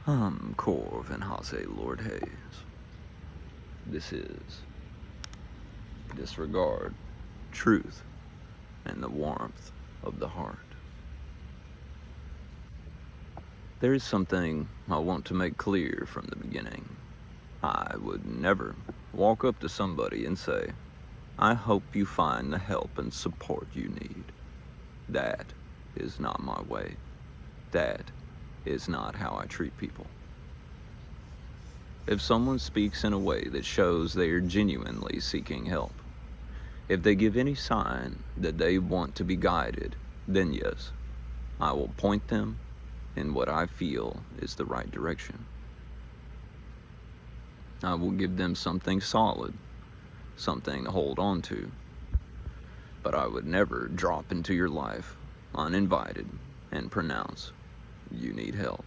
I'm Corv and Hase Lord Hayes. This is Disregard, Truth, and the Warmth of the Heart. There is something I want to make clear from the beginning. I would never walk up to somebody and say, I hope you find the help and support you need. That is not my way. That is not how I treat people. If someone speaks in a way that shows they are genuinely seeking help, if they give any sign that they want to be guided, then yes, I will point them in what I feel is the right direction. I will give them something solid, something to hold on to, but I would never drop into your life uninvited and pronounce, you need help,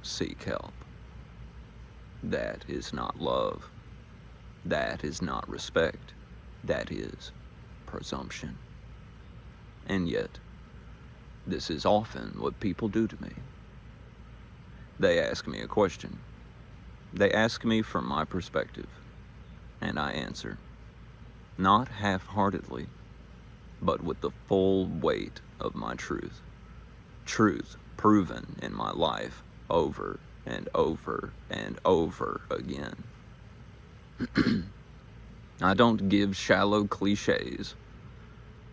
seek help. That is not love. That is not respect. That is presumption. And yet, this is often what people do to me. They ask me a question. They ask me from my perspective, and I answer, not half-heartedly, but with the full weight of my truth. Truth proven in my life over and over and over again. I don't give shallow cliches.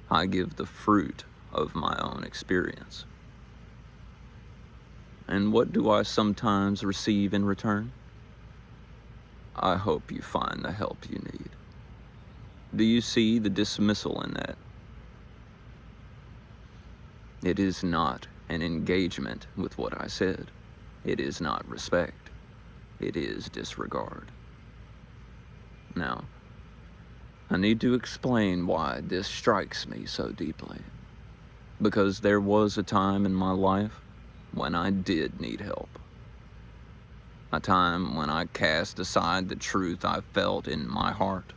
I give the fruit of my own experience. And what do I sometimes receive in return? I hope you find the help you need. Do you see the dismissal in that? It is not an engagement with what I said. It is not respect. It is disregard. Now, I need to explain why this strikes me so deeply. Because there was a time in my life when I did need help. A time when I cast aside the truth I felt in my heart.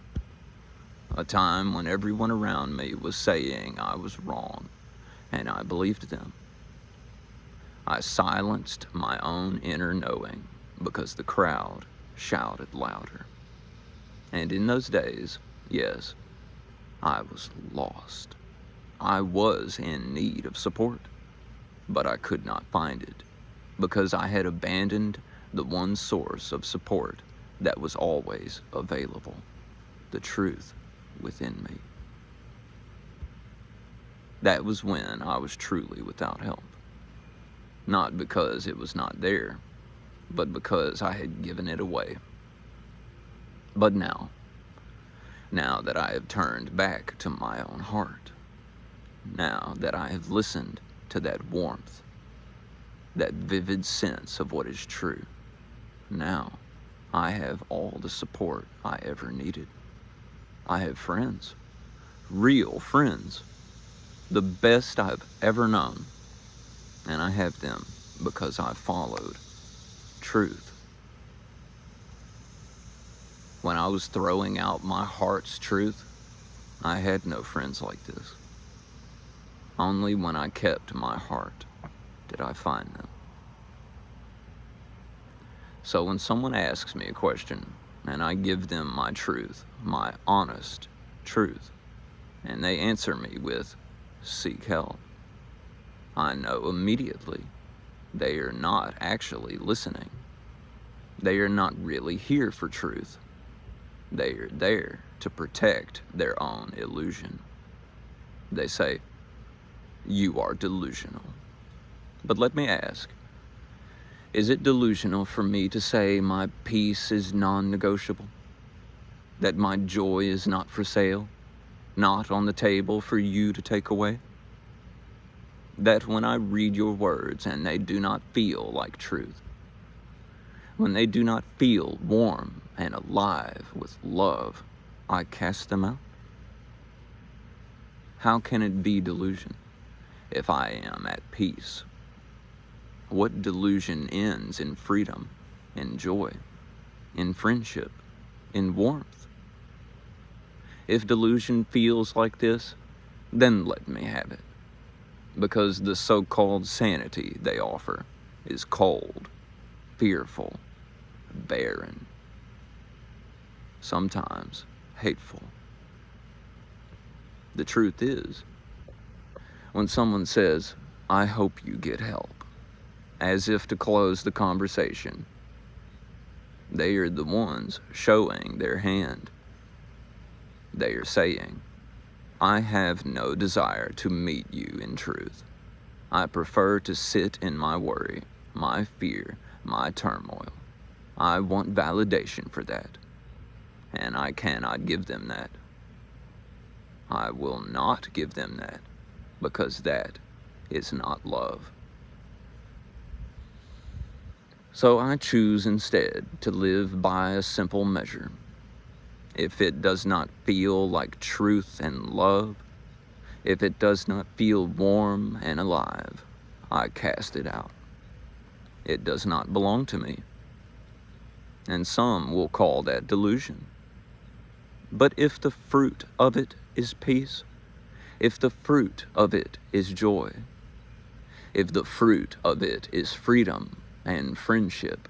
A time when everyone around me was saying I was wrong, and I believed them. I silenced my own inner knowing because the crowd shouted louder. And in those days, yes, I was lost. I was in need of support, but I could not find it because I had abandoned the one source of support that was always available, the truth within me. That was when I was truly without help. Not because it was not there, but because I had given it away. But now that I have turned back to my own heart, now that I have listened to that warmth, that vivid sense of what is true, now I have all the support I ever needed. I have friends, real friends, the best I've ever known. And I have them because I followed truth. When I was throwing out my heart's truth, I had no friends like this. Only when I kept my heart did I find them. So when someone asks me a question, and I give them my truth, my honest truth, and they answer me with, seek help, I know immediately they are not actually listening. They are not really here for truth. They are there to protect their own illusion. They say, you are delusional. But let me ask, is it delusional for me to say my peace is non-negotiable? That my joy is not for sale, not on the table for you to take away? That when I read your words and they do not feel like truth, when they do not feel warm and alive with love, I cast them out? How can it be delusion if I am at peace? What delusion ends in freedom, in joy, in friendship, in warmth? If delusion feels like this, then let me have it. Because the so-called sanity they offer is cold fearful, barren, sometimes hateful. The truth is, when someone says, "I hope you get help," as if to close the conversation, they are the ones showing their hand. They are saying, "I have no desire to meet you in truth. I prefer to sit in my worry, my fear, my turmoil. I want validation for that, and I cannot give them that. I will not give them that, because that is not love." So I choose instead to live by a simple measure. If it does not feel like truth and love, if it does not feel warm and alive, I cast it out. It does not belong to me. And some will call that delusion. But if the fruit of it is peace, if the fruit of it is joy, if the fruit of it is freedom and friendship,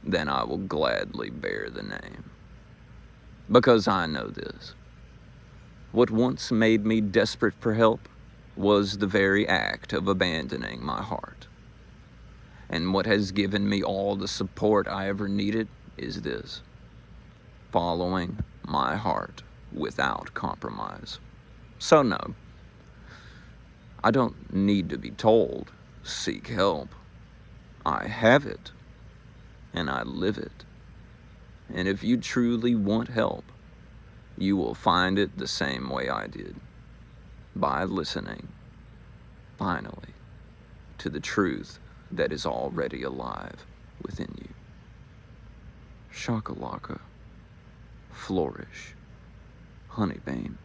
then I will gladly bear the name. Because I know this. What once made me desperate for help was the very act of abandoning my heart. And what has given me all the support I ever needed is this: following my heart without compromise. So no, I don't need to be told, seek help. I have it, and I live it. And if you truly want help, you will find it the same way I did, by listening, finally, to the truth that is already alive within you. Shakalaka, flourish, honeybeam.